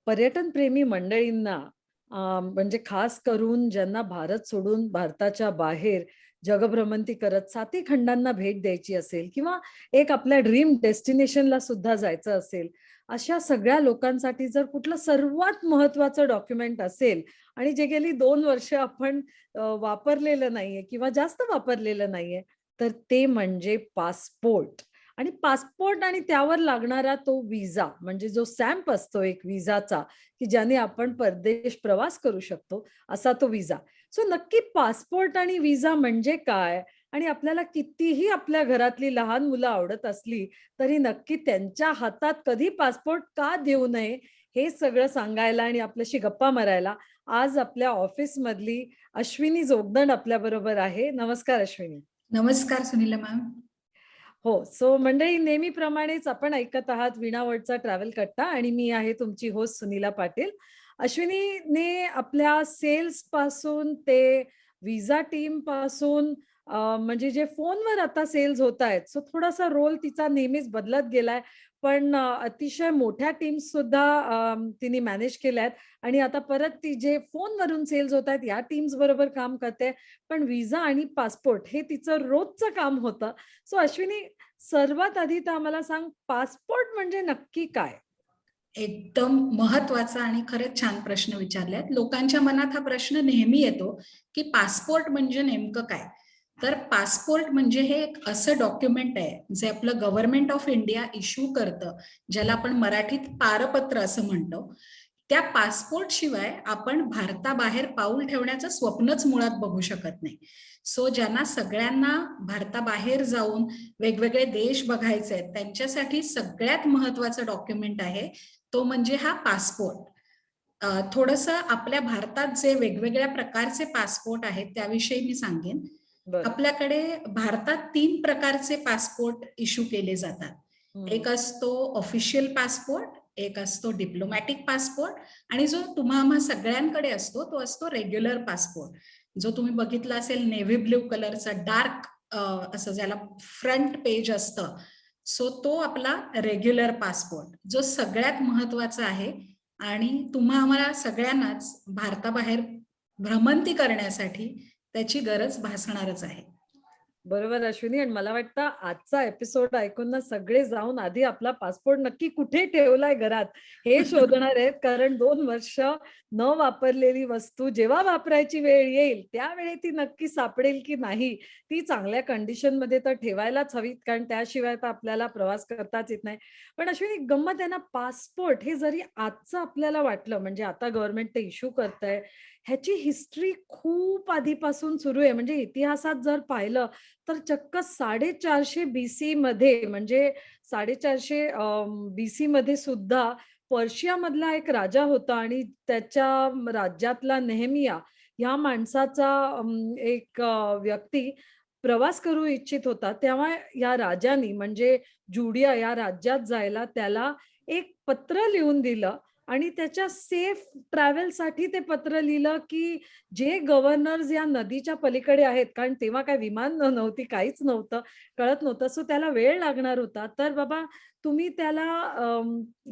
पर्यटनप्रेमी मंडळींना म्हणजे खास करून ज्यांना भारत सोडून भारताच्या बाहेर जगभ्रमंती करत 7ही खंडांना भेट द्यायची असेल किंवा एक आपल्या ड्रीम डेस्टिनेशनला सुद्धा जायचं असेल, अशा सगळ्या लोकांसाठी जर कुठलं सर्वात महत्त्वाचं डॉक्युमेंट असेल आणि जे गेली 2 वर्ष आपण वापरलेलं नाहीये किंवा जास्त वापरलेलं नाहीये, तर ते म्हणजे पासपोर्ट. आणि पासपोर्ट आणि त्यावर लागणारा तो विजा म्हणजे जो स्टॅम्प असतो एक विजाचा, की ज्याने आपण परदेश प्रवास करू शकतो, असा तो विजा. सो नक्की पासपोर्ट आणि विजा म्हणजे काय? आणि आपल्याला कितीही आपल्या घरातली लहान मुलं आवडत असली, तरी नक्की त्यांच्या हातात कधी पासपोर्ट का देऊ नये, हे सगळं सांगायला आणि आपल्याशी गप्पा मारायला आज आपल्या ऑफिसमधली अश्विनी जोगदंड आपल्याबरोबर आहे. नमस्कार अश्विनी. नमस्कार सुनीला मॅम. हो. सो मंडळी नेहमीप्रमाणेच आपण ऐकत आहात वीणा वर्ल्डचा ट्रॅव्हल कट्टा आणि मी आहे तुमची होस्ट सुनीला पाटील. अश्विनीने आपल्या सेल्स पासून ते विजा टीम पासून म्हणजे जे फोनवर आता सेल्स होतायत, सो थोडासा रोल तिचा नेहमीच बदलत गेलाय. पण अतिशय मोठ्या टीम्स सुद्धा तिने मॅनेज केल्यात आणि आता परत ती जे फोनवरून सेल्स होतायत या टीम्स बरोबर काम करते. पण विजा आणि पासपोर्ट हे तिचं रोजचं काम होतं. सो अश्विनी, सर्वात आधी तर आम्हाला सांग, पासपोर्ट म्हणजे नक्की काय? एकदम महत्वाचा आणि खरंच छान प्रश्न विचारलात. लोकांच्या मनात हा प्रश्न नेहमी येतो, की पासपोर्ट म्हणजे नेमकं काय? तर पासपोर्ट म्हणजे हे एक असं डॉक्युमेंट आहे, जे आपलं गव्हर्नमेंट ऑफ इंडिया इश्यू करतं, ज्याला आपण मराठीत पारपत्र असं म्हणतो. त्या पासपोर्ट शिवाय आपण भारताबाहेर पाऊल ठेवण्याचं स्वप्नच मुळात बघू शकत नाही. सो ज्यांना सगळ्यांना भारताबाहेर जाऊन वेगवेगळे देश बघायचे आहेत, त्यांच्यासाठी सगळ्यात महत्वाचं डॉक्युमेंट आहे तो म्हणजे हा पासपोर्ट. थोडंसं आपल्या भारतात जे वेगवेगळ्या प्रकारचे पासपोर्ट आहेत त्याविषयी मी सांगेन. बरं. आपल्याकडे भारतात 3 प्रकारचे पासपोर्ट इश्यू केले जातात. हं. एक असतो ऑफिशियल पासपोर्ट, एक असतो डिप्लोमॅटिक पासपोर्ट आणि जो तुम्हा सगळ्यांकडे असतो तो असतो रेग्युलर पासपोर्ट. जो तुम्ही बघितला असेल नेव्ही ब्लू कलरचा डार्क असं ज्याला फ्रंट पेज असतं. सो तो आपला रेग्युलर पासपोर्ट जो सगळ्यात महत्वाचा आहे आणि आम्हाला सगळ्यांनाच भारताबाहेर भ्रमंती करण्यासाठी त्याची गरज भासणारच आहे. बरोबर अश्विनी, आणि मला वाटतं आजचा एपिसोड ऐकून ना सगळे जाऊन आधी आपला पासपोर्ट नक्की कुठे ठेवलाय घरात हे शोधणार आहेत. कारण 2 वर्ष न वापरलेली वस्तू जेव्हा वापरायची वेळ येईल त्यावेळी ती नक्की सापडेल की नाही, ती चांगल्या कंडिशन मध्ये तर ठेवायलाच हवीत, कारण त्याशिवाय तर आपल्याला प्रवास करताच येत नाही. पण अश्विनी, गंमत आहे ना, पासपोर्ट हे जरी आजचं आपल्याला वाटलं, म्हणजे आता गव्हर्नमेंट ते इश्यू करतंय, ह्याची हिस्ट्री खूप आधीपासून सुरू आहे. म्हणजे इतिहासात जर पाहिलं तर चक्क 450 BC मध्ये, म्हणजे 450 BC मध्ये सुद्धा पर्शियामधला एक राजा होता आणि त्याच्या राज्यातला नेहेमिया या माणसाचा एक व्यक्ती प्रवास करू इच्छित होता. तेव्हा या राजानी, म्हणजे जुडिया या राज्यात जायला त्याला एक पत्र लिहून दिलं आणि त्याच्या सेफ ट्रॅव्हलसाठी ते पत्र लिहिलं, की जे गव्हर्नर्स या नदीच्या पलीकडे आहेत, कारण तेव्हा काय विमान नव्हती, काहीच नव्हतं, कळत नव्हतं. सो त्याला वेळ लागणार होता. तर बाबा, तुम्ही त्याला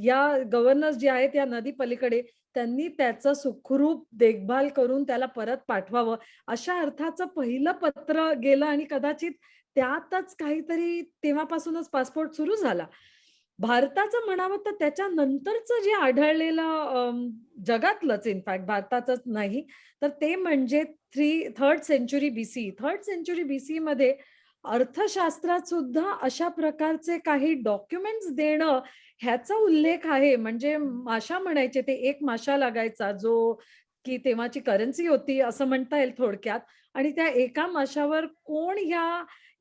या गव्हर्नर्स जे आहेत या नदी पलीकडे, त्यांनी त्याचं सुखरूप देखभाल करून त्याला परत पाठवावं, अशा अर्थाचं पहिलं पत्र गेलं आणि कदाचित त्यातच काहीतरी तेव्हापासूनच पासपोर्ट सुरू झाला. भारताचं म्हणावं तर त्याच्यानंतरचं जे आढळलेलं जगातलंच, इनफॅक्ट भारताचंच नाही, तर ते म्हणजे 3rd century BC. 3rd century BC मध्ये अर्थशास्त्रात सुद्धा अशा प्रकारचे काही डॉक्युमेंट्स देणं ह्याचा उल्लेख आहे. म्हणजे माशा म्हणायचे, ते एक माशा लागायचा जो की तेव्हाची करन्सी होती असं म्हणता येईल थोडक्यात. आणि त्या एका माशावर कोण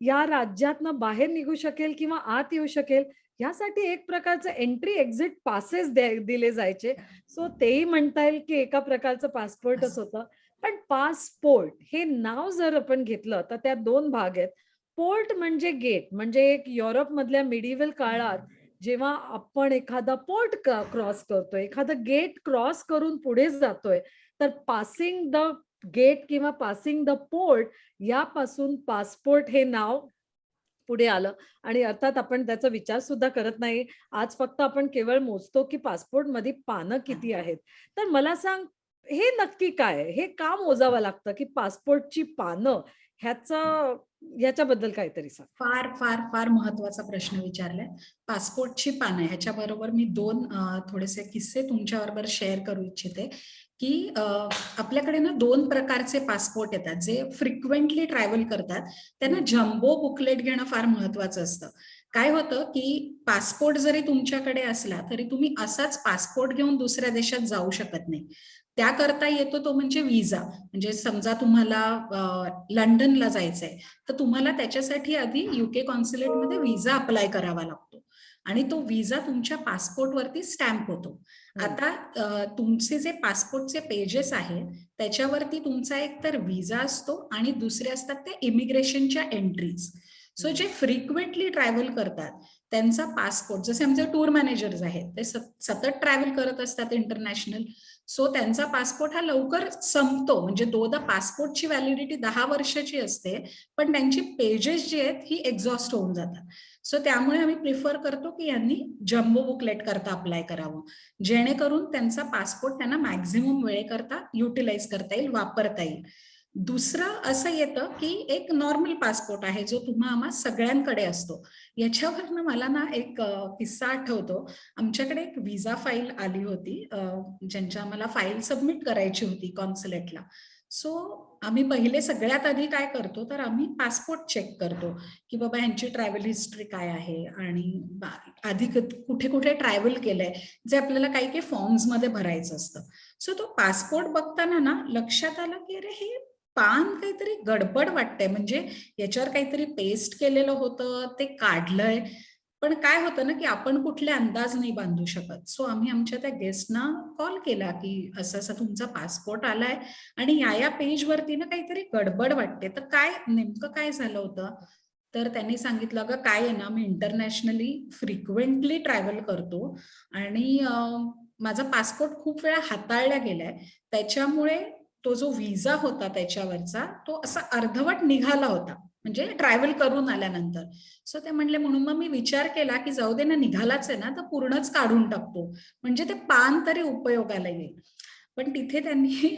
या राज्यातनं बाहेर निघू शकेल किंवा आत येऊ शकेल, यासाठी एक प्रकारचं एंट्री एक्झिट पासेस दिले जायचे. सो तेही म्हणता येईल की एका प्रकारचं पासपोर्टच होतं. पण पासपोर्ट हे नाव जर आपण घेतलं तर त्यात 2 भाग आहेत. पोर्ट म्हणजे गेट, म्हणजे एक युरोपमधल्या मिडीव्हल काळात जेव्हा आपण एखादा पोर्ट क्रॉस करतोय, एखादं गेट क्रॉस करून पुढे जातोय, तर पासिंग द गेट किंवा पासिंग द पोर्ट यापासून पासपोर्ट हे नाव पुढे आलं आणि अर्थात आपण त्याचा विचार सुद्धा करत नाही. आज फक्त आपण केवळ मोजतो, की पासपोर्टमध्ये पानं किती आहेत. तर मला सांग, हे नक्की काय आहे? हे का मोजावं लागतं, की पासपोर्टची पानं ह्याचं ह्याच्याबद्दल काहीतरी सांग? फार फार फार महत्वाचा प्रश्न विचारलाय. पासपोर्टची पानं ह्याच्याबरोबर मी दोन थोडेसे किस्से तुमच्याबरोबर शेअर करू इच्छिते, की आपल्याकडे ना 2 प्रकारचे पासपोर्ट येतात, जे फ्रिक्वेंटली ट्रॅव्हल करतात. त्यांना जम्बो बुकलेट घेणं फार महत्वाचं असतं. काय होतं, की पासपोर्ट जरी तुमच्याकडे असला, तरी तुम्ही असाच पासपोर्ट घेऊन दुसऱ्या देशात जाऊ शकत नाही. त्याकरता येतो तो म्हणजे व्हिसा. म्हणजे समजा तुम्हाला लंडनला जायचंय, तर तुम्हाला त्याच्यासाठी आधी UK कॉन्सुलेटमध्ये व्हिसा अप्लाय करावा लागतो आणि तो व्हिसा तुमच्या पासपोर्टवरती स्टॅम्प होतो. आता तुमचे जे पासपोर्टचे पेजेस आहेत त्याच्यावरती तुमचा एक तर व्हिसा असतो आणि दुसरे असतात ते इमिग्रेशनच्या एंट्रीज. सो जे फ्रिक्वेंटली ट्रॅव्हल करतात त्यांचा पासपोर्ट, जसे आमचे टूर मॅनेजर्स आहेत, ते सतत ट्रॅव्हल करत असतात इंटरनॅशनल. सो त्यांचा पासपोर्ट हा लवकर संपतो. म्हणजे पासपोर्टची व्हॅलिडिटी 10 वर्षाची असते, पण त्यांची पेजेस जी आहेत ही एक्झॉस्ट होऊन जातात. सो त्यामुळे आम्ही प्रिफर करतो की यांनी जम्बो बुकलेट करता अप्लाय करावं, जेणेकरून त्यांचा पासपोर्ट त्यांना मॅक्झिमम वेळेकरता युटिलाइज करता येईल, वापरता येईल. दुसरं असं येतं की एक नॉर्मल पासपोर्ट आहे, जो तुम्हा आम्हा सगळ्यांकडे असतो. याच्यावरनं मला ना एक किस्सा आठवतो. आमच्याकडे एक व्हिसा फाईल आली होती, ज्यांच्या आम्हाला फाईल सबमिट करायची होती कॉन्सुलेटला. सो आम्ही पहिले सगळ्यात आधी काय करतो, तर आम्ही पासपोर्ट चेक करतो, की बाबा ह्यांची ट्रॅव्हल हिस्ट्री काय आहे आणि आधी कुठे कुठे ट्रॅव्हल केलंय, जे आपल्याला काही काही फॉर्म्समध्ये भरायचं असतं. सो तो पासपोर्ट बघताना ना लक्षात आलं, की अरे हे पान काहीतरी गडबड वाटतंय, म्हणजे याच्यावर काहीतरी पेस्ट केलेलं होतं, ते काढलंय. पण काय होतं ना, की आपण कुठले अंदाज नाही बांधू शकत. सो आम्ही आमच्या त्या गेस्टना कॉल केला, की असं-असं तुमचा पासपोर्ट आलाय आणि या पेजवरती ना काहीतरी गडबड वाटते. तर काय नेमकं काय झालं होतं? तर त्यांनी सांगितलं, "अगं काय आहे ना, मी इंटरनॅशनली फ्रिक्वेंटली ट्रॅव्हल करतो आणि माझा पासपोर्ट खूप वेळा हाताळला गेलाय. त्याच्यामुळे तो जो व्हिसा होता त्याच्यावरचा, तो असा अर्धवट निघाला होता. म्हणजे ट्रॅव्हल करून आल्यानंतर." सो ते म्हणले, म्हणून मग मी विचार केला, की जाऊ दे ना, निघालाच आहे ना, तर पूर्णच काढून टाकतो. म्हणजे ते पान तरी उपयोगाला येईल. पण तिथे त्यांनी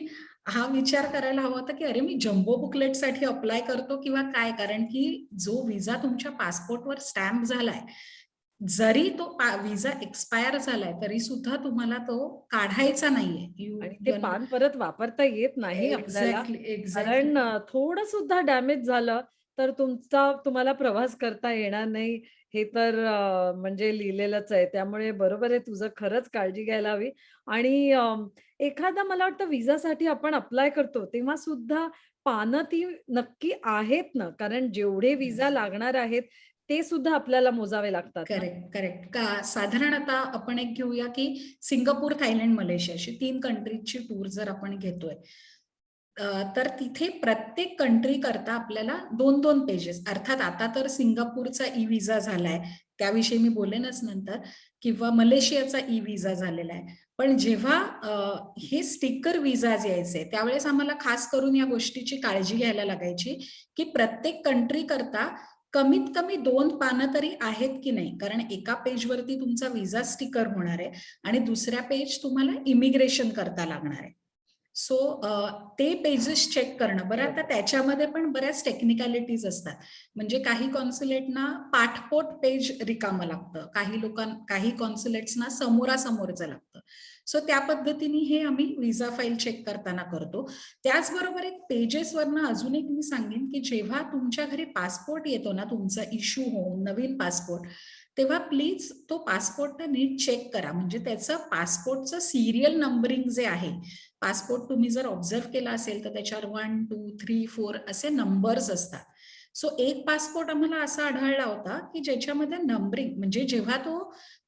हा विचार करायला हवा होता, की अरे मी जम्बो बुकलेटसाठी अप्लाय करतो किंवा काय? कारण की जो व्हिसा तुमच्या पासपोर्टवर स्टॅम्प झालाय, जरी तो व्हिसा एक्सपायर झालाय, तरी सुद्धा तुम्हाला तो काढायचा नाहीये. आणि ते पान परत वापरता येत नाही आपल्याला. Exactly, exactly. कारण थोडं सुद्धा डॅमेज झालं, तर तुम्हाला प्रवास करता येणार नाही. हे तर म्हणजे लिहिलेलंच आहे. त्यामुळे बरोबर आहे तुझं, खरंच काळजी घ्यायला हवी. आणि एखादा मला वाटतं व्हिसासाठी आपण अप्लाय करतो, तेव्हा सुद्धा पानं ती नक्की आहेत ना? कारण जेवढे व्हिसा लागणार आहेत, ते सुद्धा आपल्याला मोजावे लागतात ना? Correct, correct. साधारण आता आपण एक घेऊया, की सिंगापूर, थायलंड, मलेशिया अशी 3 कंट्रीजची टूर जर आपण घेतोय, तर तिथे प्रत्येक कंट्री करता आपल्याला 2-2 पेजेस, अर्थात आता तर सिंगापूरचा ई-व्हिसा झालाय, त्याविषयी मी बोलेनच नंतर, किंवा मलेशियाचा ई-व्हिसा झालेला आहे. पण जेव्हा हे स्टिकर व्हिसाज यायचे, त्यावेळेस आम्हाला खास करून या गोष्टीची काळजी घ्यायला लागायची, की प्रत्येक कंट्री करता कमीत कमी 2 पानं तरी आहेत की नाही. कारण एका पेजवरती तुमचा व्हिसा स्टिकर होणार आहे आणि दुसऱ्या पेज तुम्हाला इमिग्रेशन करता लागणार आहे. सो ते पेजेस चेक करणं. बरं, आता त्याच्यामध्ये पण बऱ्याच टेक्निकॅलिटीज असतात. म्हणजे काही कॉन्सुलेटना पाठपोट पेज रिकामं लागतं. काही कॉन्सुलेट्सना समोरासमोरचं लागतं. सो त्या पद्धतीने हे आम्ही व्हिसा फाईल चेक करताना करतो. त्याचबरोबर एक पेजेसवरनं अजून एक मी सांगेन, की जेव्हा तुमच्या घरी पासपोर्ट येतो ना, तुमचा इश्यू होऊन नवीन पासपोर्ट, तेव्हा प्लीज तो पासपोर्ट नीट चेक करा. म्हणजे त्याचं पासपोर्टचं सीरियल नंबरिंग जे आहे, पासपोर्ट तुम्ही जर ऑब्झर्व्ह केला असेल, तर त्याच्यावर 1, 2, 3, 4 असे नंबर्स असतात. सो एक पासपोर्ट आम्हाला असा आढळला होता, की ज्याच्यामध्ये नंबरिंग, म्हणजे जेव्हा तो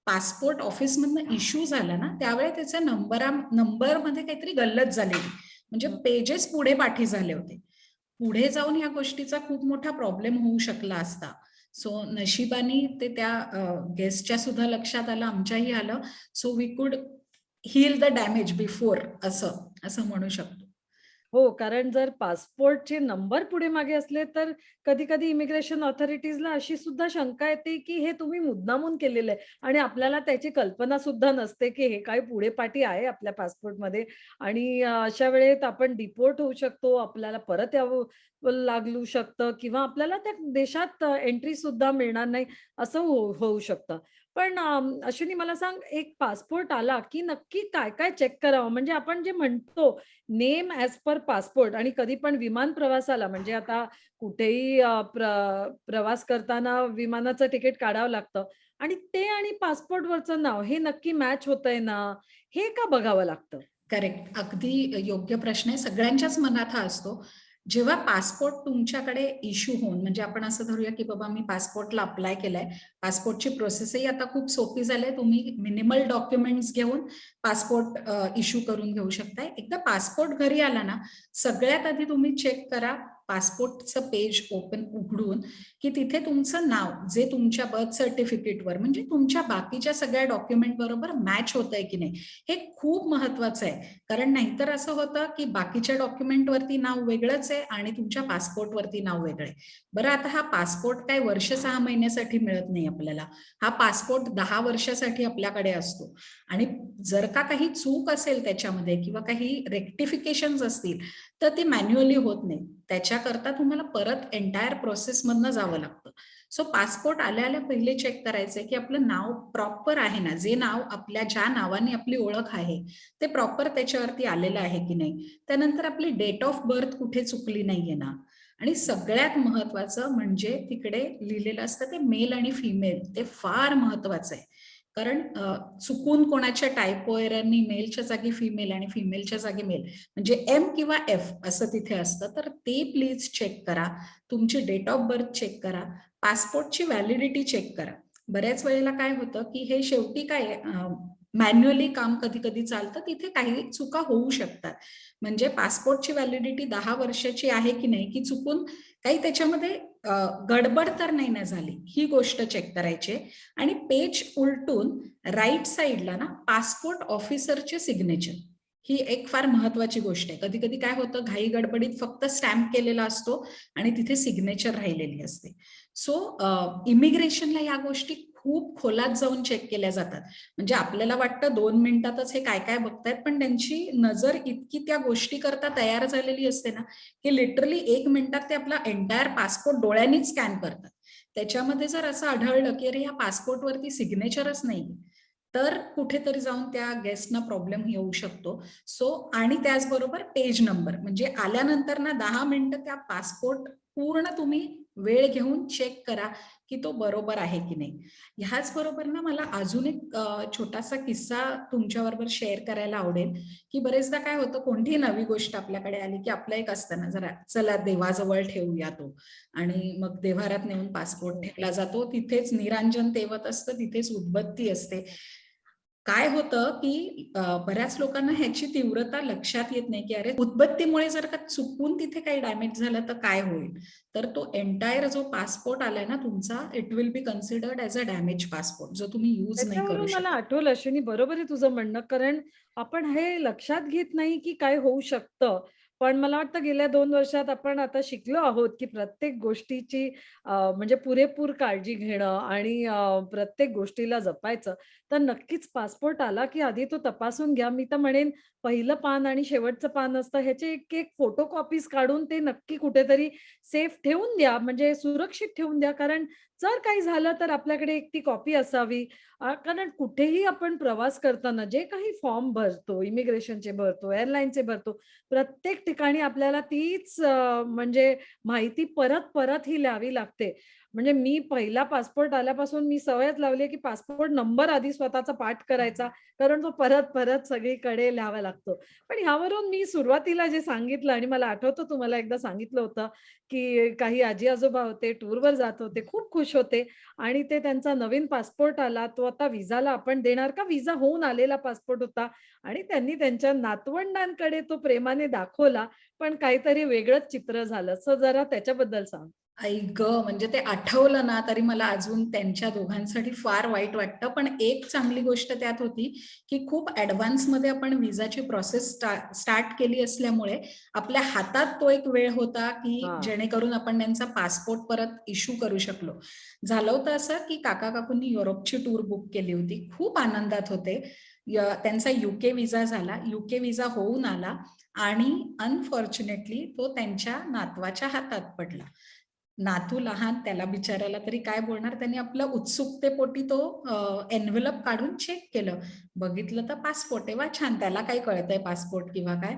पासपोर्ट ऑफिसमधनं इश्यू झाला ना, त्यावेळी त्याच्या नंबरमध्ये काहीतरी गल्लत झालेली. म्हणजे पेजेस पुढे पाठी झाले होते. पुढे जाऊन ह्या गोष्टीचा खूप मोठा प्रॉब्लेम होऊ शकला असता. सो नशिबाने ते त्या गेस्टच्या सुद्धा लक्षात आलं, आमच्याही आलं. सो वी कुड हील द डॅमेज बिफोर, असं म्हणू शकतो. हो, कारण जर पासपोर्टचे नंबर पुढे-मागे असले, तर कधी-कधी इमिग्रेशन ऑथॉरिटीजला अशी सुद्धा शंका येते, की हे तुम्ही मुद्दामून केलेलं आहे आणि आपल्याला त्याची कल्पना सुद्धा नसते, की हे काही पुढे-पाठी आहे आपल्या पासपोर्टमध्ये आणि अशा वेळेत आपण डिपोर्ट होऊ शकतो, आपल्याला परत यावं लागू शकतं किंवा आपल्याला त्या देशात एंट्री सुद्धा मिळणार नाही, असं होऊ शकतं. पण अश्विनी मला सांग, एक पासपोर्ट आला, की नक्की काय-काय चेक करावं? म्हणजे आपण जे म्हणतो नेम ॲज पर पासपोर्ट आणि कधी पण विमान प्रवासाला म्हणजे आता कुठेही प्रवास करताना विमानाचं तिकीट काढावं लागतं आणि ते आणि पासपोर्टवरचं नाव हे नक्की मॅच होतंय ना, हे का बघावं लागतं? करेक्ट. अगदी योग्य प्रश्न आहे. सगळ्यांच्याच मनात हा असतो. जेव्हा पासपोर्ट तुमच्याकडे इश्यू होऊन म्हणजे आपण असं धरूया, की बाबा मी पासपोर्टला अप्लाय केलाय. पासपोर्टची प्रोसेसही आता खूप सोपी झाली आहे. तुम्ही मिनिमल डॉक्युमेंट्स घेऊन पासपोर्ट इश्यू करून घेऊ शकताय. एकदा पासपोर्ट घरी आला ना, सगळ्यात आधी तुम्ही चेक करा पासपोर्टचं पेज उघडून, की तिथे तुमचं नाव जे तुमच्या बर्थ सर्टिफिकेटवर म्हणजे तुमच्या बाकीच्या सगळ्या डॉक्युमेंट बरोबर मॅच होतंय की नाही. हे खूप महत्वाचं आहे. कारण नाहीतर असं होतं, की बाकीच्या डॉक्युमेंटवरती नाव वेगळंच आहे आणि तुमच्या पासपोर्टवरती नाव वेगळं आहे. बरं आता हा पासपोर्ट काय वर्ष 6 महिन्यासाठी मिळत नाही आपल्याला. हा पासपोर्ट 10 वर्षासाठी आपल्याकडे असतो आणि जर का काही चूक असेल त्याच्यामध्ये किंवा काही रेक्टिफिकेशन्स असतील, तर ते मॅन्युअली होत नाही. त्याच्याकरता तुम्हाला परत एंटायर प्रोसेसमधनं जावं लागतं. सो पासपोर्ट आल्या-आल्या पहिले चेक करायचंय, की आपलं नाव प्रॉपर आहे ना, जे नाव ज्या नावाने आपली ओळख आहे, ते प्रॉपर त्याच्यावरती आलेलं आहे की नाही. त्यानंतर आपली डेट ऑफ बर्थ कुठे चुकली नाहीये ना आणि सगळ्यात महत्वाचं म्हणजे तिकडे लिहिलेलं असतं ते मेल आणि फिमेल ते फार महत्वाचं आहे. कारण चुकून कोणाच्या टायपो एररनी मेलच्या जागी फिमेल आणि फिमेलच्या जागी मेल म्हणजे एम किंवा एफ असं तिथे असतं. तर ते प्लीज चेक करा. तुमची डेट ऑफ बर्थ चेक करा. पासपोर्टची व्हॅलिडिटी चेक करा. बऱ्याच वेळेला काय होतं, की हे शेवटी काय मॅन्युअली काम कधी-कधी चालतं. तिथे काही चुका होऊ शकतात. म्हणजे पासपोर्टची व्हॅलिडिटी 10 वर्षाची आहे की नाही, की चुकून काही त्याच्यामध्ये गडबड तर नाही ना झाली, ही गोष्ट चेक करायची आणि पेज उलटून राइट साइडला ना पासपोर्ट ऑफिसरचे सिग्नेचर ही एक फार महत्वाची गोष्ट आहे. कधी-कधी काय होतं घाई गडबडीत फक्त स्टॅम्प केलेला असतो आणि तिथे सिग्नेचर राहिलेली असते. सो इमिग्रेशनला या गोष्टी खूप खोलात जाऊन चेक केल्या जातात. म्हणजे आपल्याला वाटतं 2 मिनिटातच हे काय-काय बघतायत, पण त्यांची नजर इतकी त्या गोष्टीकरता तयार झालेली असते ना, की लिटरली 1 मिनिटात ते आपला एंटायर पासपोर्ट डोळ्यांनीच स्कॅन करतात. त्याच्यामध्ये जर असं आढळलं, की अरे ह्या पासपोर्टवरती सिग्नेचरच नाही, तर कुठेतरी जाऊन त्या गेस्टना प्रॉब्लेम येऊ शकतो. सो आणि त्याचबरोबर पेज नंबर म्हणजे आल्यानंतर ना 10 मिनिटं त्या पासपोर्ट पूर्ण तुम्ही वेळ घेऊन चेक करा, की तो बरोबर आहे की नाही. ह्याच बरोबर ना मला अजून एक छोटासा किस्सा तुमच्याबरोबर शेअर करायला आवडेल, की बरेचदा काय होतं कोणतीही नवी गोष्ट आपल्याकडे आली, की आपलं एक असतं ना जरा चला देवाजवळ ठेवूया तो आणि मग देव्हाऱ्यात नेऊन पासपोर्ट हो. ठेवला जातो. तिथेच निरांजन तेवत असतं, तिथेच उदबत्ती असते. काय होतं, की बऱ्याच लोकांना ह्याची तीव्रता लक्षात येत नाही, की अरे उदबत्तीमुळे जर का चुकून तिथे काही डॅमेज झालं तर काय होईल? तर तो एंटायर जो पासपोर्ट आलाय ना तुमचा, it will be considered as a damage passport जो तुम्ही यूज नाही करू त्याच्यावरून मला शकत. आठवलं अश्विनी बरोबर आहे तुझं म्हणणं, कारण आपण हे लक्षात घेत नाही, की काय होऊ शकतं. पण मला वाटतं गेल्या 2 वर्षात आपण आता शिकलो आहोत, की प्रत्येक गोष्टीची म्हणजे पुरेपूर काळजी घेणं आणि प्रत्येक गोष्टीला जपायचं. तर नक्कीच पासपोर्ट आला, की आधी तो तपासून घ्या. मी तर म्हणेन पहिलं पान आणि शेवटचं पान असतं ह्याचे एक-एक फोटो कॉपीज काढून ते नक्की कुठेतरी सेफ ठेवून द्या, म्हणजे सुरक्षित ठेवून द्या. कारण जर काही झालं तर आपल्याकडे एक ती कॉपी असावी. कारण कुठेही आपण प्रवास करताना जे काही फॉर्म भरतो, इमिग्रेशनचे भरतो, एअरलाईनचे भरतो, प्रत्येक ठिकाणी आपल्याला तीच म्हणजे माहिती परत-परत ही लिहावी लागते. म्हणजे मी पहिला पासपोर्ट आल्यापासून मी सवयच लावली आहे, की पासपोर्ट नंबर आधी स्वतःचा पाठ करायचा, कारण तो परत-परत सगळीकडे लिहावा लागतो. पण ह्यावरून मी सुरुवातीला जे सांगितलं आणि मला आठवतं तुम्हाला एकदा सांगितलं होतं, की काही आजी-आजोबा होते, टूरवर जात होते, खूप खुश होते आणि ते त्यांचा नवीन पासपोर्ट आला. तो आता व्हिसाला आपण देणार का व्हिसा होऊन आलेला पासपोर्ट होता आणि त्यांनी त्यांच्या नातवंडांकडे तो प्रेमाने दाखवला, पण काहीतरी वेगळंच चित्र झालं. जरा त्याच्याबद्दल सांग? आई गं! म्हणजे ते आठवलं ना तरी मला अजून त्यांच्या दोघांसाठी फार वाईट वाटतं. पण एक चांगली गोष्ट त्यात होती, की खूप ॲडव्हान्समध्ये आपण विसाची प्रोसेस स्टार्ट केली असल्यामुळे आपल्या हातात तो एक वेळ होता, की हां. जेणेकरून आपण त्यांचा पासपोर्ट परत इश्यू करू शकलो. झालं होतं असं, की काका-काकूंनी युरोपची टूर बुक केली होती. खूप आनंदात होते. त्यांचा यूके व्हिसा झाला. यूके व्हिसा होऊन आला आणि अनफॉर्च्युनेटली तो त्यांच्या नातवाच्या हातात पडला. नातू लहान, त्याला बिचाऱ्याला तरी काय बोलणार? त्यांनी आपलं उत्सुकतेपोटी तो एन्व्हलप काढून चेक केलं. बघितलं तर पासपोर्ट आहे. वाह! छान. त्याला काय कळतंय पासपोर्ट किंवा काय?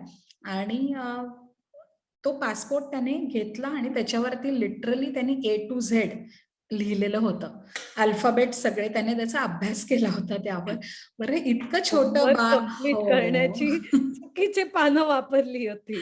आणि तो पासपोर्ट त्याने घेतला आणि त्याच्यावरती लिटरली त्यांनी ए टू झेड लिहिलेलं होतं. अल्फाबेट सगळे त्याने त्याचा अभ्यास केला होता त्यावर. बरं इतकं छोटं होमवर्क बाळ कंप्लीट हो. करण्याची चुकीची पानं वापरली होती.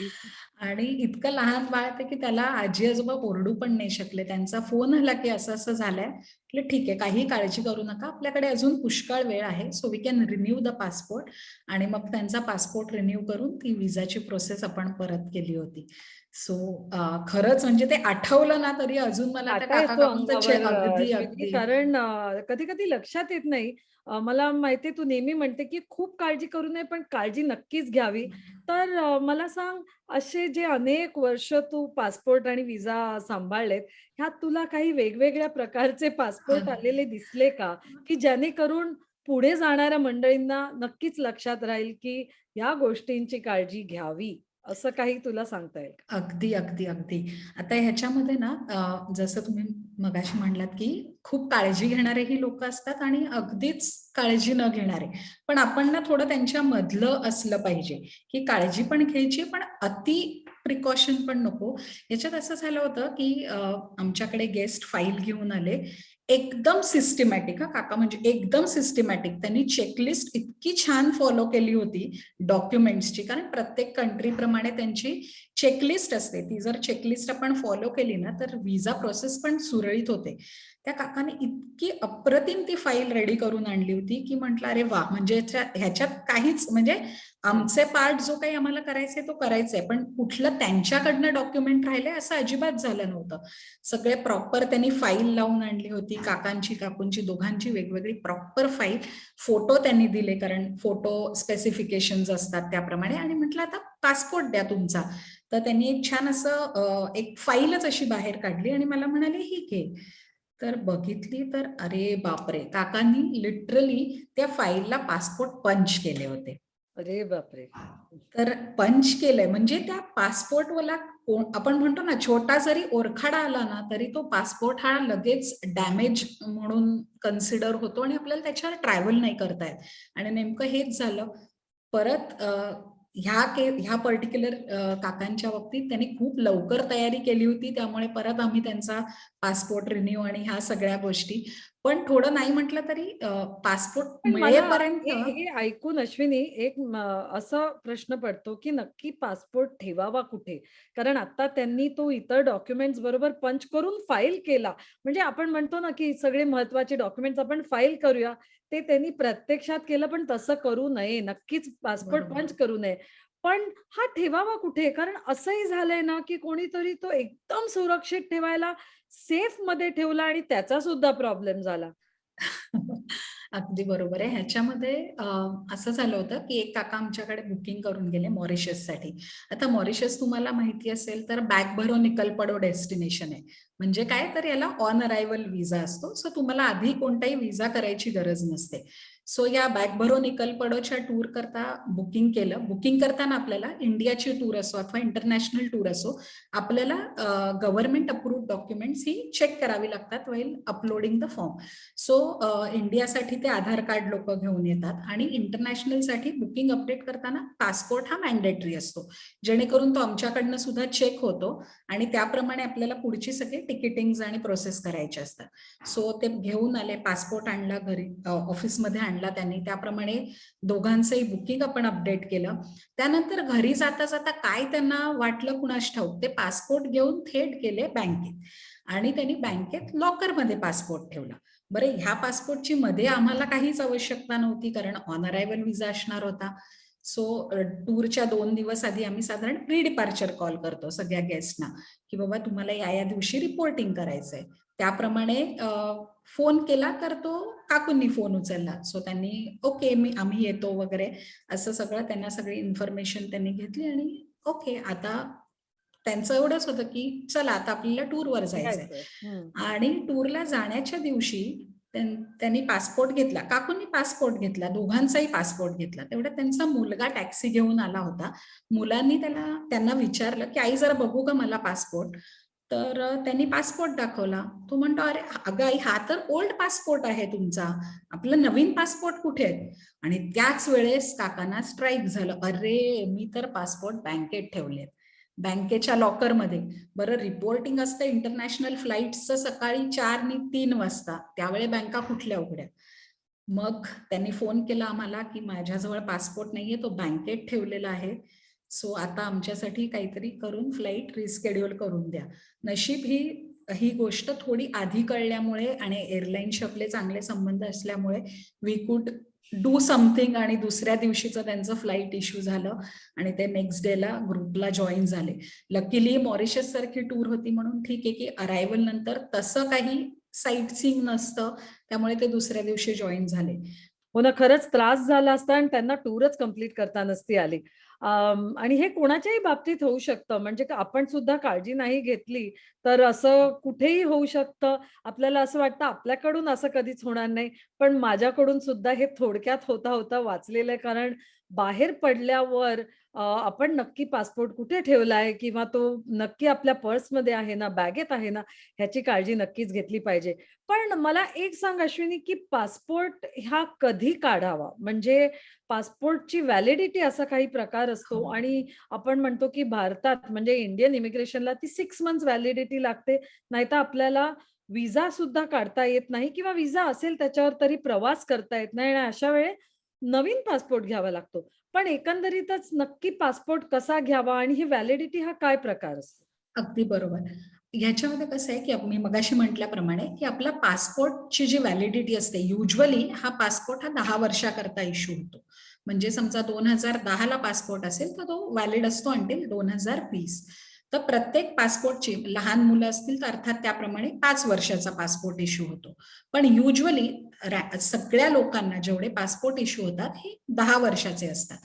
आणि इतकं लहान बाळ ते की त्याला आजी-आजोबा ओरडू पण नाही शकले. त्यांचा फोन आला की असं-असं झालंय. म्हटलं ठीक आहे, काही काळजी करू नका. आपल्याकडे अजून पुष्कळ वेळ आहे. So we can renew the passport आणि मग त्यांचा पासपोर्ट रिन्यू करून ती विसाची प्रोसेस आपण परत केली होती. सो खरंच म्हणजे ते आठवलं ना तरी अजून मला त्या काटा येतो काका-काकूंचा अंगावर अगदी, अश्विनी, अगदी. कारण कधी-कधी लक्षात येत नाही. मला माहिती आहे तू नेहमी म्हणते, की खूप काळजी करू नये, पण काळजी नक्कीच घ्यावी. तर मला सांग, असे जे अनेक वर्ष तू पासपोर्ट आणि व्हिसा सांभाळलेत, ह्यात तुला काही वेगवेगळ्या प्रकारचे पासपोर्ट आलेले दिसले का? की जेणेकरून पुढे जाणाऱ्या मंडळींना नक्कीच लक्षात राहील, की या गोष्टींची काळजी घ्यावी, असं काही तुला सांगता येईल का? अगदी, अगदी, अगदी. आता ह्याच्यामध्ये ना जसं तुम्ही मगाशी म्हणलात, की खूप काळजी घेणारेही लोकं असतात आणि अगदीच काळजी न घेणारे. पण आपण ना थोडं त्यांच्यामधलं असलं पाहिजे, की काळजी पण घ्यायची, पण अति प्रिकॉशन पण नको. ह्याच्यात असं झालं होतं, की आमच्याकडे गेस्ट फाईल घेऊन आले. एकदम सिस्टमॅटिक काका म्हणजे एकदम सिस्टमॅटिक. त्यांनी चेकलिस्ट इतकी छान फॉलो केली होती डॉक्युमेंट्सची. कारण प्रत्येक कंट्रीप्रमाणे त्यांची चेकलिस्ट असते. ती जर चेकलिस्ट आपण फॉलो केली ना, तर व्हिसा प्रोसेस पण सुरळीत होते. त्या काकाने इतकी अप्रतिम ती फाईल रेडी करून आणली होती, की म्हटलं, "अरे वाह! म्हणजे ह्याच्यात काहीच म्हणजे हं. आमचे पार्ट जो काही आम्हाला करायचा आहे, तो करायचा आहे. पण कुठलं त्यांच्याकडनं डॉक्युमेंट राहिलंय असं अजिबात झालं नव्हतं. सगळे प्रॉपर त्यांनी फाईल लावून आणली होती. काकांची, काकूंची दोघांची वेगवेगळी प्रॉपर फाईल. फोटो त्यांनी दिले, कारण फोटो स्पेसिफिकेशन्स असतात त्याप्रमाणे आणि म्हटलं, "आता पासपोर्ट द्या तुमचा." तर त्यांनी एक छान असं एक फाईलच अशी बाहेर काढली आणि मला म्हणाले, "ही घे." तर बघितली तर अरे बापरे! काकांनी लिटरली त्या फाईलला पासपोर्ट पंच केले होते. अरे बापरे! तर पंच केलंय म्हणजे त्या पासपोर्टवाला कोण आपण म्हणतो ना, छोटा जरी ओरखाडा आला ना, तरी तो पासपोर्ट हा लगेच डॅमेज म्हणून कन्सिडर होतो आणि आपल्याला त्याच्यावर ट्रॅव्हल नाही करता येत. आणि नेमकं हेच झालं. परत ह्या पर्टिक्युलर काकांच्या बाबतीत त्यांनी खूप लवकर तयारी केली होती. त्यामुळे परत आम्ही त्यांचा पासपोर्ट रिन्यू आणि ह्या सगळ्या गोष्टी. पण थोडं नाही म्हटलं तरी पासपोर्ट पण मला मिळेपर्यंत हे हे ऐकून अश्विनी एक असा प्रश्न पडतो, की नक्की पासपोर्ट ठेवावा कुठे? कारण आता त्यांनी तो इतर डॉक्युमेंट्स बरोबर पंच करून फाईल केला. म्हणजे आपण म्हणतो ना, की सगळे महत्त्वाचे डॉक्युमेंट्स आपण फाईल करूया. ते त्यांनी प्रत्यक्षात केलं, पण तसं करू नये. नक्कीच पासपोर्ट बरोबर. पंच करू नये. पण हा ठेवावा कुठे? कारण असंही झालंय ना, की कोणीतरी तो एकदम सुरक्षित ठेवायला सेफमध्ये ठेवला आणि त्याचा सुद्धा प्रॉब्लेम झाला. अगदी बरोबर आहे. ह्याच्यामध्ये असं झालं होतं, की एक काका आमच्याकडे बुकिंग करून गेले मॉरिशससाठी. आता मॉरिशस तुम्हाला माहिती असेल तर बॅक भरो निकल पडो डेस्टिनेशन आहे. म्हणजे काय तर याला ऑन अरायव्हल व्हिसा असतो. सो तुम्हाला आधी कोणताही व्हिसा करायची गरज नसते. सो या बॅक भरो निकल पडोच्या टूर करता बुकिंग केलं. बुकिंग करताना आपल्याला इंडियाची टूर असो अथवा इंटरनॅशनल टूर असो, आपल्याला गव्हर्नमेंट अप्रूव्ड डॉक्युमेंट्स ही चेक करावी लागतात while uploading the form. So इंडियासाठी ते आधार कार्ड लोकं घेऊन येतात आणि इंटरनॅशनलसाठी बुकिंग अपडेट करताना पासपोर्ट हा मॅन्डेटरी असतो. जेणेकरून तो आमच्याकडनं सुद्धा चेक होतो आणि त्याप्रमाणे आपल्याला पुढची सगळी तिकिटिंग्ज आणि प्रोसेस करायची असतात. सो ते घेऊन आले, पासपोर्ट आणला घरी ऑफिसमध्ये आणला त्यांनी. त्याप्रमाणे दोघांचंही बुकिंग आपण अपडेट केलं. त्यानंतर घरी जाता-जाता काय त्यांना वाटलं कुणास ठाऊक, ते पासपोर्ट घेऊन थेट गेले बँकेत आणि त्यांनी बँकेत लॉकरमध्ये पासपोर्ट ठेवला. बरं ह्या पासपोर्टची मध्ये आम्हाला काहीच आवश्यकता नव्हती कारण ऑन अरायव्हल व्हिसा असणार होता. सो टूरच्या 2 दिवस आधी आम्ही साधारण प्री डिपार्चर कॉल करतो सगळ्या गेस्टना, की बाबा तुम्हाला या दिवशी रिपोर्टिंग करायचंय. त्याप्रमाणे फोन केला तर तो काकूंनी फोन उचलला. सो त्यांनी ओके आम्ही येतो वगैरे असं सगळं त्यांना सगळी इन्फॉर्मेशन त्यांनी घेतली आणि ओके आता त्यांचं एवढंच होतं की चला आता आपल्याला टूरवर जायचंय. हम्म. आणि टूरला जाण्याच्या दिवशी त्यांनी पासपोर्ट घेतला, काकूंनी पासपोर्ट घेतला, दोघांचाही पासपोर्ट घेतला. तेवढ्यात त्यांचा मुलगा टॅक्सी घेऊन आला होता. मुलांनी त्यांना विचारलं की आई जरा बघू का मला पासपोर्ट. तर त्यांनी पासपोर्ट दाखवला. तो म्हणतो अरे अगं आई हा तर ओल्ड पासपोर्ट आहे तुमचा, आपलं नवीन पासपोर्ट कुठे आहे. आणि त्याच वेळेस काकांना स्ट्राईक झालं, अरे मी तर पासपोर्ट बँकेत ठेवलेत, बँकेच्या लॉकरमध्ये. बरं रिपोर्टिंग असतं इंटरनॅशनल फ्लाईट्सचं सकाळी 4 आणि 3 वाजता, त्यावेळी बँका कुठल्या उघड्या. मग त्यांनी फोन केला आम्हाला की माझ्याजवळ पासपोर्ट नाहीये, तो बँकेत ठेवलेला आहे. सो आता आमच्यासाठी काहीतरी करून फ्लाईट रिस्केड्यूल करून द्या. नशीब ही गोष्ट थोडी आधी कळल्यामुळे आणि एअरलाईनशी आपले चांगले संबंध असल्यामुळे वी कुड डू समथिंग आणि दुसऱ्या दिवशीचं त्यांचं फ्लाईट इश्यू झालं आणि ते नेक्स्ट डेला ग्रुपला जॉईन झाले. लकीली मॉरिशस सारखी टूर होती म्हणून ठीक आहे की अरायव्हल नंतर तसं काही साईट सीइंग नसतं, त्यामुळे ते दुसऱ्या दिवशी जॉईन झाले. हो ना, खरंच त्रास झाला असता आणि त्यांना टूरच कंप्लीट करता नसती आली. आणि हे कोणाच्याही बाबतीत होऊ शकतं. म्हणजे आपण सुद्धा काळजी नाही घेतली तर असं कुठेही होऊ शकतं. आपल्याला असं वाटतं आपल्याकडून असं कधीच होणार नाही. पण माझ्याकडून सुद्धा हे थोडक्यात होता होता वाचलेलं आहे. कारण बाहेर पडल्यावर आपण नक्की पासपोर्ट कुठे ठेवलाय किंवा तो नक्की आपल्या पर्समध्ये आहे ना, बॅगेत आहे ना, ह्याची काळजी नक्कीच घेतली पाहिजे. पण मला एक सांग अश्विनी, की पासपोर्ट हा कधी काढावा? म्हणजे पासपोर्टची व्हॅलिडिटी असा काही प्रकार असतो हो. आणि आपण म्हणतो की भारतात म्हणजे इंडियन इमिग्रेशनला ती 6 मंथ्स व्हॅलिडिटी लागते. नाहीतर आपल्याला व्हिसा सुद्धा काढता येत नाही किंवा व्हिसा असेल त्याच्यावर तरी प्रवास करता येत नाही आणि अशा वेळी नवीन पासपोर्ट घ्यावा लागतो. पण एकंदरीतच नक्की पासपोर्ट कसा घ्यावा आणि ही व्हॅलिडिटी हा काय प्रकार असतो? अगदी बरोबर. ह्याच्यामध्ये कसं आहे, की मी मगाशी म्हटल्याप्रमाणे, की आपला पासपोर्टची जी व्हॅलिडिटी असते, युजुअली हा पासपोर्ट 10 वर्षाकरता इश्यू होतो. म्हणजे समजा 2010 ला पासपोर्ट असेल, तर तो व्हॅलिड असतो अंटिल 2020. तर प्रत्येक पासपोर्टची लहान मुलं असतील, तर अर्थात त्याप्रमाणे 5 वर्षाचा पासपोर्ट इश्यू होतो. पण युजुअली सगळ्या लोकांना जेवढे पासपोर्ट इश्यू होतात, हे 10 वर्षाचे असतात.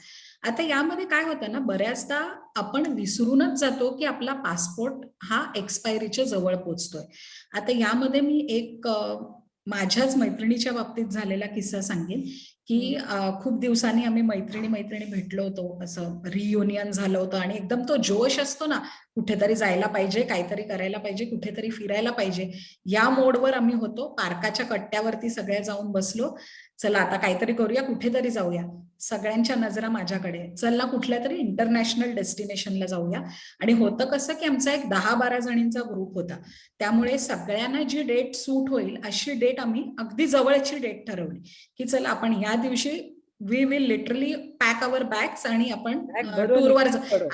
आता यामध्ये काय होतं ना, बऱ्याचदा आपण विसरूनच जातो की आपला पासपोर्ट हा एक्सपायरीच्या जवळ पोहोचतोय. आता यामध्ये मी एक माझ्याच मैत्रिणीच्या बाबतीत झालेला किस्सा सांगेन, की खूप दिवसांनी आम्ही मैत्रिणी भेटलो होतो. असं रियुनियन झालं होतं आणि एकदम तो जोश असतो ना, कुठेतरी जायला पाहिजे, काहीतरी करायला पाहिजे, कुठेतरी फिरायला पाहिजे. या मोडवर आम्ही होतो. पार्काच्या कट्ट्यावरती सगळ्या जाऊन बसलो. चला आता काहीतरी करूया, कुठेतरी जाऊया. सगळ्यांच्या नजरा माझ्याकडे. चल ना कुठल्यातरी इंटरनॅशनल डेस्टिनेशनला जाऊया. आणि होतं कसं, की आमचा एक 10-12 जणींचा ग्रुप होता. त्यामुळे सगळ्यांना जी डेट सूट होईल अशी डेट आम्ही अगदी जवळची डेट ठरवली, की चला आपण या दिवशी we will literally pack our bags आणि आपण बॅग भरो टूरवर निकाल पडो.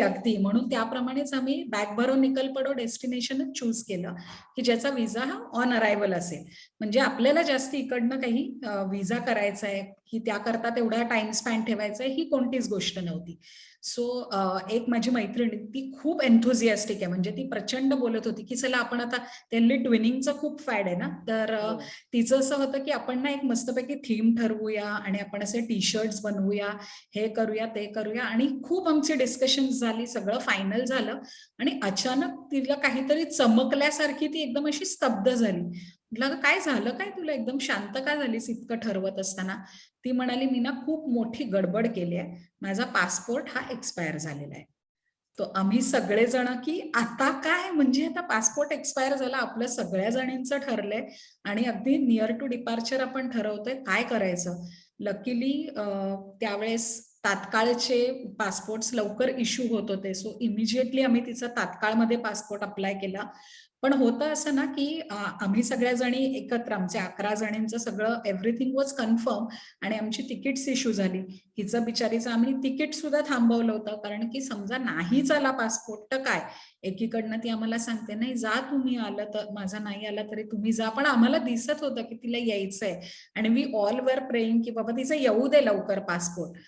अगदी म्हणून त्याप्रमाणेच आम्ही बॅग भरो निकल पडो डेस्टिनेशनच चूज केलं, की ज्याचा विजा हा ऑन अरायव्हल असेल. म्हणजे आपल्याला जास्त इकडनं काही विजा करायचा आहे की त्याकरता तेवढा टाइम स्पॅन ठेवायचा आहे, ही कोणतीच गोष्ट नव्हती. सो एक माझी मैत्रीण ती खूप एन्थुझियास्टिक आहे. म्हणजे ती प्रचंड बोलत होती की चला आपण आता, त्यांनी ट्विनिंगचं खूप फॅड आहे ना, तर हो. तिचं असं होतं की आपण ना एक मस्तपैकी थीम ठरवूया आणि आपण असे टी शर्ट्स बनवूया, हे करूया ते करूया. आणि खूप आमची डिस्कशन झाली, सगळं फायनल झालं आणि अचानक तिला काहीतरी चमकल्यासारखी ती एकदम अशी स्तब्ध झाली. म्हटलं "अगं काय झालं काय तुला, एकदम शांत का झालीस इतकं ठरवत असताना?" ती म्हणाली मी ना खूप मोठी गडबड केली आहे, माझा पासपोर्ट हा एक्सपायर झालेला आहे. तो आम्ही सगळेजण की आता काय, म्हणजे आता पासपोर्ट एक्सपायर झाला, आपलं सगळ्या जणींचं ठरलंय आणि अगदी नियर टू डिपार्चर आपण ठरवतोय, काय करायचं. लकीली त्यावेळेस तात्काळचे पासपोर्ट्स लवकर इश्यू होत होते. सो इमिजिएटली आम्ही तिचा तात्काळमध्ये पासपोर्ट अप्लाय केला. पण होतं असं ना, की आम्ही सगळ्या जणी एकत्र, आमचे 11 जणींचं सगळं एव्हरीथिंग वॉज कन्फर्म आणि आमची तिकीट्स इश्यू झाली. हिचं बिचारीचं आम्ही तिकीट सुद्धा थांबवलं होतं. कारण की समजा नाहीच आला पासपोर्ट तर काय? एकीकडनं ती आम्हाला सांगते, "नाही जा तुम्ही, आलं तर माझा नाही आला तरी तुम्ही जा." पण आम्हाला दिसत होतं की तिला यायचंय आणि वी ऑल वर प्रेइंग की बाबा तिचं येऊ दे लवकर पासपोर्ट.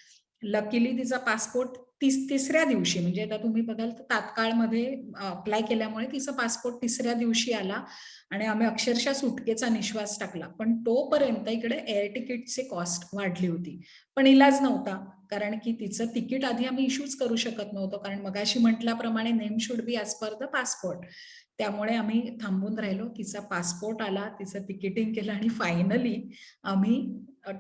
लकीली तिचा पासपोर्ट तिसऱ्या दिवशी, म्हणजे आता तुम्ही बघाल तर तात्काळमध्ये अप्लाय केल्यामुळे तिचा पासपोर्ट तिसऱ्या दिवशी आला आणि आम्ही अक्षरशः सुटकेचा निश्वास टाकला. पण तोपर्यंत इकडे एअर तिकीटची कॉस्ट वाढली होती. पण इलाज नव्हता, कारण की तिचं तिकीट आधी आम्ही इश्यूच करू शकत नव्हतो, कारण मगाशी म्हटल्याप्रमाणे name should be as per the passport. त्यामुळे आम्ही थांबून राहिलो. तिचा पासपोर्ट आला, तिचं तिकीटिंग केलं आणि फायनली आम्ही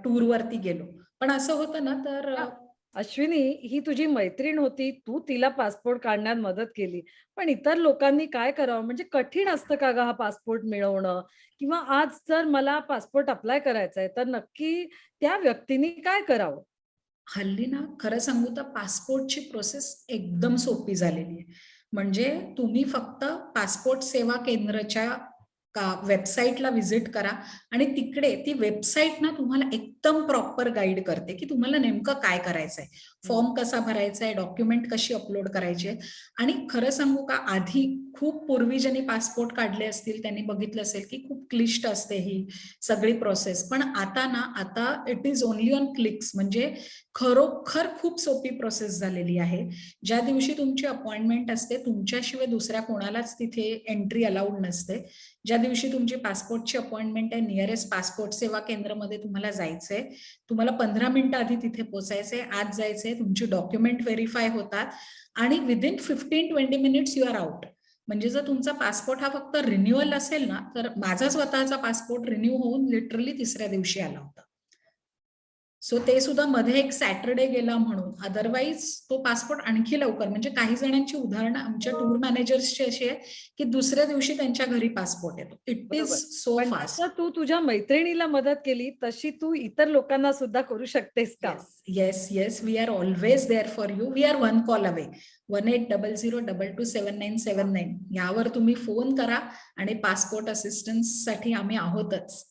टूरवरती गेलो. पण असं होतं ना, तर अश्विनी, ही तुझी मैत्रीण होती, तू तिला पासपोर्ट काढण्यात मदत केली. पण इतर लोकांनी काय करावं? म्हणजे कठीण असतं का गं हा पासपोर्ट मिळवणं? किंवा आज जर मला पासपोर्ट अप्लाय करायचा आहे, तर नक्की त्या व्यक्तीने काय करावं? हल्ली ना खरं सांगू तर पासपोर्टची प्रोसेस एकदम सोपी झालेली आहे. म्हणजे तुम्ही फक्त पासपोर्ट सेवा केंद्राच्या वेबसाईटला व्हिजिट करा आणि तिकडे ती वेबसाईट ना तुम्हाला एकदम प्रॉपर गाईड करते, की तुम्हाला नेमकं काय करायचंय, हं. फॉर्म कसा भरायचा आहे, डॉक्युमेंट कशी अपलोड करायची आहेत. आणि खरं सांगू का, आधी खूप पूर्वी ज्यांनी पासपोर्ट काढले असतील त्यांनी बघितलं असेल की खूप क्लिष्ट असते ही सगळी प्रोसेस. पण आता it is only on clicks. म्हणजे खरोखर खूप सोपी प्रोसेस झालेली आहे. ज्या दिवशी तुमची अपॉइंटमेंट असते, तुमच्याशिवाय दुसऱ्या कोणालाच तिथे एंट्री अलाउड नसते. ज्या दिवशी तुमची पासपोर्टची अपॉइंटमेंट आहे, नियरेस्ट पासपोर्ट सेवा केंद्रामध्ये तुम्हाला जायचंय. तुम्हाला 15 मिनिटं आधी तिथे पोहोचायचंय, आत जायचंय, तुमची डॉक्युमेंट व्हेरीफाय होतात आणि within 15-20 minutes you are out. म्हणजे जर तुमचा पासपोर्ट हा फक्त रिन्युअल असेल ना, तर माझा स्वतःचा पासपोर्ट रिन्यू होऊन लिटरली तिसऱ्या दिवशी आला होता. सो ते सुद्धा मध्ये एक सॅटरडे गेला म्हणून. अदरवाईज तो पासपोर्ट आणखी लवकर, म्हणजे काही जणांची उदाहरणं आमच्या टूर मॅनेजर्सची अशी आहे की दुसऱ्या दिवशी त्यांच्या घरी पासपोर्ट येतो. इट इज बरोबर. सो पण फास्ट. जसं तू तुझ्या मैत्रिणीला मदत केली, तशी तू इतर लोकांना सुद्धा करू शकतेस का? Yes, yes, yes. We are always there for you. We are one call away. 1800227979 यावर तुम्ही फोन करा आणि पासपोर्ट असिस्टन्ससाठी आम्ही आहोतच.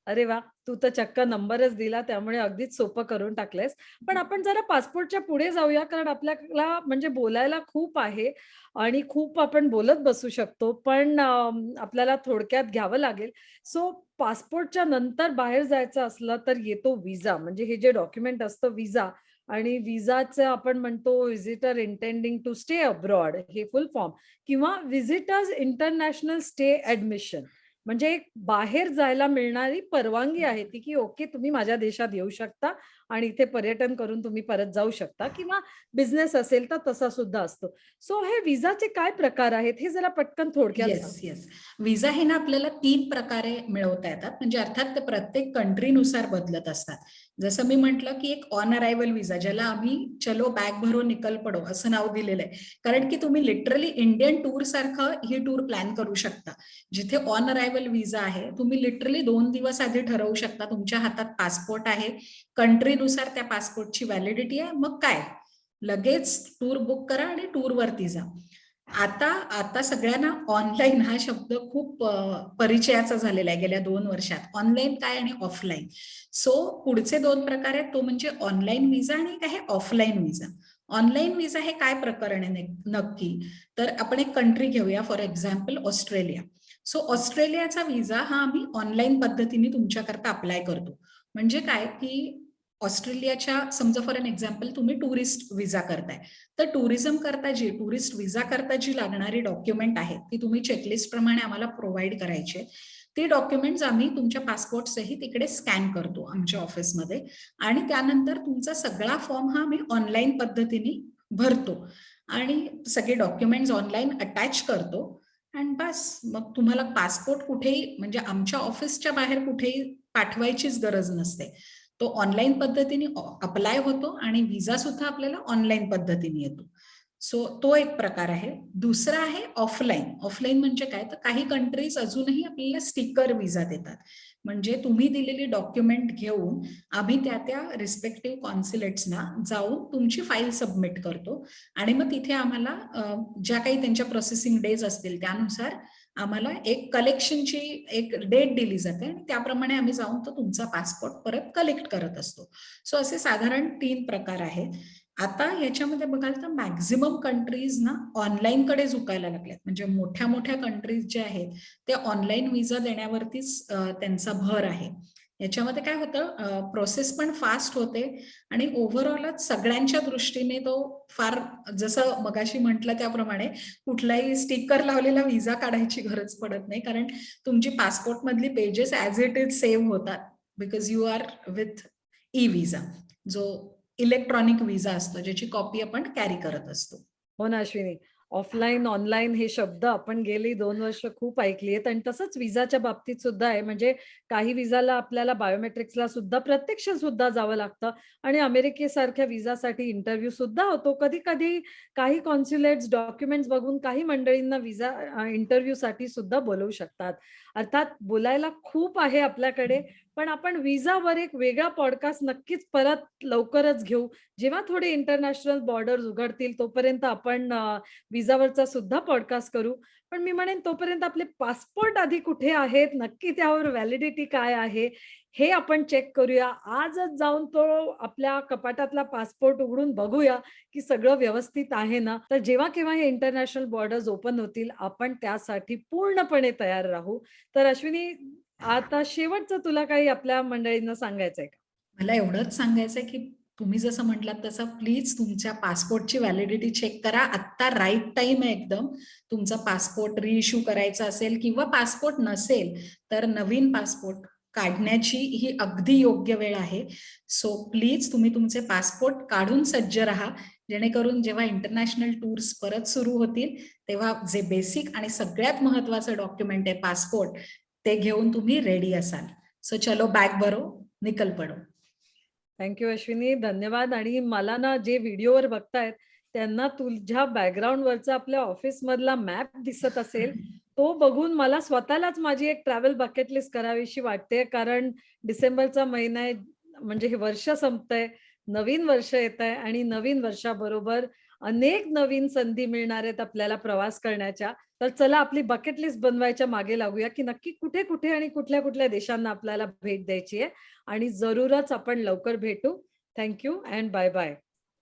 अरे वाह! तू तर चक्क नंबरच दिला, त्यामुळे अगदीच सोपं करून टाकलंयस. पण आपण जरा पासपोर्टच्या पुढे जाऊया, कारण आपल्याला म्हणजे बोलायला खूप आहे आणि खूप आपण बोलत बसू शकतो. पण आपल्याला थोडक्यात घ्यावं लागेल. सो पासपोर्टच्या नंतर बाहेर जायचं असलं, तर येतो व्हिसा. म्हणजे हे जे डॉक्युमेंट असतं व्हिसा, आणि व्हिसाचं आपण म्हणतो visitor intending to stay abroad, हे फुल फॉर्म, किंवा व्हिजिटर्स इंटरनॅशनल स्टे ॲडमिशन. म्हणजे एक बाहेर जायला मिळणारी परवानगी आहे ती, की ओके, तुम्ही माझ्या देशात येऊ शकता आणि इथे पर्यटन करून तुम्ही परत जाऊ शकता, किंवा बिझनेस असेल तर तसा सुद्धा असतो. सो हे व्हिसाचे काय प्रकार आहेत, हे जरा पटकन थोडक्यात सांग. Yes, yes. व्हिसा हे ना आपल्याला 3 प्रकारे मिळवता येतात. म्हणजे अर्थात ते प्रत्येक कंट्रीनुसार बदलत असतात. जसं मी म्हटलं, की एक ऑन अरायव्हल व्हिसा, ज्याला आम्ही चलो बॅग भरो निकल पडो असं नाव दिलेलं आहे. कारण की तुम्ही लिटरली इंडियन टूर सारखं ही टूर प्लॅन करू शकता. जिथे ऑन अरायव्हल व्हिसा आहे, तुम्ही लिटरली 2 दिवस आधी ठरवू शकता. तुमच्या हातात पासपोर्ट आहे. कंट्रीनुसार त्या पासपोर्टची व्हॅलिडिटी आहे. मग काय? लगेच टूर बुक करा आणि टूरवरती जा. आता आता सगळ्यांना ऑनलाईन हा शब्द खूप परिचयाचा झालेला आहे गेल्या 2 वर्षात. ऑनलाईन काय आणि ऑफलाईन. सो पुढचे 2 प्रकार आहेत, तो म्हणजे ऑनलाईन व्हिसा आणि एक आहे ऑफलाईन व्हिसा. ऑनलाईन व्हिसा हे काय प्रकरण आहे नक्की? तर आपण एक कंट्री घेऊया, फॉर एक्झाम्पल ऑस्ट्रेलिया. सो ऑस्ट्रेलियाचा व्हिसा हा आम्ही ऑनलाईन पद्धतीने तुमच्याकरता अप्लाय करतो. म्हणजे काय, की ऑस्ट्रेलियाच्या, समजा फॉर एन एक्झाम्पल तुम्ही टुरिस्ट व्हिसा करताय, तर टुरिस्ट व्हिसा करता जी लागणारी डॉक्युमेंट आहेत ती तुम्ही चेकलिस्ट प्रमाणे आम्हाला प्रोव्हाइड करायचे. ते डॉक्युमेंट्स आम्ही तुमच्या पासपोर्ट सहित इकडे स्कॅन करतो आमच्या ऑफिसमध्ये आणि त्यानंतर तुमचा सगळा फॉर्म हा आम्ही ऑनलाईन पद्धतीने भरतो आणि सगळे डॉक्युमेंट्स ऑनलाईन अटॅच करतो आणि बस, मग तुम्हाला पासपोर्ट कुठेही, म्हणजे आमच्या ऑफिसच्या बाहेर कुठेही पाठवायचीच गरज नसते. तो ऑनलाईन पद्धतीने अप्लाय होतो आणि व्हिसा सुद्धा आपल्याला ऑनलाईन पद्धतीने येतो. सो तो एक प्रकार आहे. दुसरा आहे ऑफलाईन. ऑफलाईन म्हणजे काय, तर काही कंट्रीज अजूनही आपल्याला स्टिकर व्हिसा देतात. म्हणजे तुम्ही दिलेली डॉक्युमेंट घेऊन आम्ही त्या रिस्पेक्टिव्ह कॉन्सुलेट्सना जाऊन तुमची फाईल सबमिट करतो आणि मग तिथे आम्हाला ज्या काही त्यांच्या प्रोसेसिंग डेज असतील त्यानुसार आम्हाला एक कलेक्शनची एक डेट दिली जाते आणि त्याप्रमाणे आम्ही जाऊन तो तुमचा पासपोर्ट परत कलेक्ट करत असतो. सो असे साधारण 3 प्रकार आहेत. आता याच्यामध्ये बघाल तर मॅक्झिमम कंट्रीज ना ऑनलाईनकडे झुकायला लागल्यात. म्हणजे मोठ्या मोठ्या कंट्रीज ज्या आहेत ते ऑनलाईन व्हिसा देण्यावरतीच त्यांचा भर आहे. याच्यामध्ये काय होतं, प्रोसेस पण फास्ट होते आणि ओव्हरऑलच सगळ्यांच्या दृष्टीने तो फार, जसं मगाशी म्हटलं त्याप्रमाणे, कुठलाही स्टिकर लावलेला व्हिसा काढायची गरज पडत नाही, कारण तुमची पासपोर्ट मधली pages as it is save होतात, because you are with E visa, जो इलेक्ट्रॉनिक व्हिसा असतो, ज्याची कॉपी आपण कॅरी करत असतो. हो ना अश्विनी. ऑफलाईन, ऑनलाईन हे शब्द आपण गेली 2 वर्ष खूप ऐकली आहेत आणि तसंच विसाच्या बाबतीत सुद्धा आहे. म्हणजे काही विसाला आपल्याला बायोमेट्रिक्सला सुद्धा प्रत्यक्ष सुद्धा जावं लागतं आणि अमेरिकेसारख्या विसासाठी इंटरव्ह्यू सुद्धा होतो. कधी-कधी काही कॉन्स्युलेट्स डॉक्युमेंट्स बघून काही मंडळींना विसा इंटरव्ह्यूसाठी सुद्धा बोलवू शकतात. अर्थात बोलायला खूप आहे आपल्याकडे, पण आपण विसावर एक वेगळा पॉडकास्ट नक्कीच परत लवकरच घेऊ. जेव्हा थोडे इंटरनॅशनल बॉर्डर्स उघडतील तोपर्यंत आपण विसावरचा सुद्धा पॉडकास्ट करू. पण मी म्हणेन तोपर्यंत आपले पासपोर्ट आधी कुठे आहेत, नक्की त्यावर व्हॅलिडिटी काय आहे, हे आपण चेक करूया. आजच जाऊन तो आपल्या कपाटातला पासपोर्ट उघडून बघूया, की सगळं व्यवस्थित आहे ना. तर जेव्हा केव्हा हे इंटरनॅशनल बॉर्डर्स ओपन होतील, आपण त्यासाठी पूर्णपणे तयार राहू. तर अश्विनी, आता शेवटचं तुला काही आपल्या मंडळींना सांगायचंय का? मला एवढंच सांगायचंय, की तुम्ही जसं म्हटलात तसं प्लीज तुमच्या पासपोर्टची व्हॅलिडिटी चेक करा. आत्ता राइट टाईम आहे एकदम. तुमचा पासपोर्ट रिइश्यू करायचा असेल किंवा पासपोर्ट नसेल, तर नवीन पासपोर्ट काढण्याची ही अगदी योग्य वेळ आहे. सो प्लीज तुम्ही तुमचे पासपोर्ट काढून सज्ज राहा, जेणेकरून जेव्हा इंटरनॅशनल टूर्स परत सुरू होतील, तेव्हा जे बेसिक आणि सगळ्यात महत्वाचं डॉक्युमेंट आहे पासपोर्ट, ते घेऊन तुम्ही रेडी असाल. सो चलो बॅग भरो, निकल पडो. थँक अश्विनी. धन्यवाद. आणि मला ना जे व्हिडिओवर बघतायत त्यांना तुझ्या बॅकग्राऊंडवरचा आपल्या ऑफिसमधला मॅप दिसत असेल, तो बघून मला स्वतःलाच माझी एक ट्रॅव्हल बकेट लिस्ट करावीशी वाटते. कारण डिसेंबरचा महिना आहे, म्हणजे हे वर्ष संपतंय, नवीन वर्ष येतंय आणि नवीन वर्षाबरोबर अनेक नवीन संधी मिळणार आहेत आपल्याला प्रवास करण्याच्या. तर चला आपली बकेट लिस्ट बनवायच्या मागे लागूया, की नक्की कुठे-कुठे आणि कुठल्या-कुठल्या देशांना आपल्याला भेट द्यायची आहे. आणि जरूरच आपण लवकर भेटू. Thank you and bye bye.